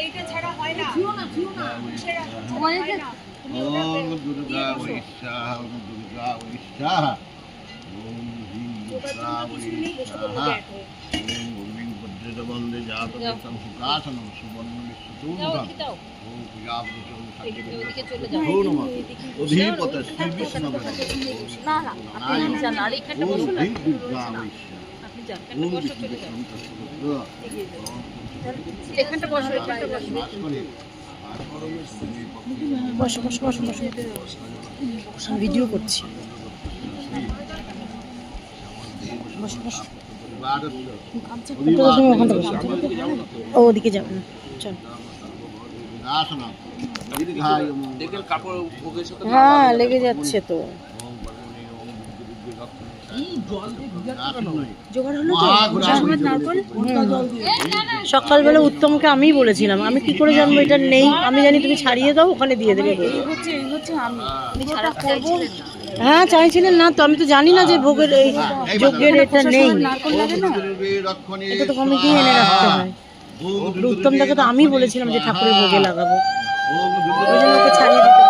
এইটা ছাড়া হয় না। ওম দুর্গা বৈশাখ ওম দুর্গা বৈশাখ ওম হ্রিং দুর্গা বৈশাখ ওম উর্মিং বজ্রবন্দে জাতবেতং সুকাসনম সুবর্ণ বিশ্বতূর্ধম ওম প্রিয়াব্রতং সত্যবিদ্যং নমঃ অধিপতে শ্রী বিষ্ণবে না না আপনি যান আর এখানটা ওম বসুন না হ্রিং দুর্গা বৈশাখ আপনি যান ওম বিষ্ণু বিষ্ণু তত্ত্বতত্ত্ব এখানটা বসুন এখানটা বসুন বসো বসো বসো বসো ভিডিও করছি বসো বসো তুমি ওখানটা বসো ও ওদিকে যাবে না চল হ্যাঁ লেগে যাচ্ছে তো জোগাড় হলো তো সকালবেলা উত্তমকে আমিই বলেছিলাম, আমি কি করে জানবো এটা নেই, আমি জানি তুমি ছাড়িয়ে দাও ওখানে দিয়ে দেবে। হ্যাঁ চাইছিলেন না তো, আমি তো জানি না যে ভোগের এই যজ্ঞের এটা নেই, এটা তো কমিটি এনে রাখতে হয়। উত্তমদাকে তো আমি বলেছিলাম যে ঠাকুরের ভোগে লাগাবো, ওই জন্য ওকে ছাড়িয়ে দিতে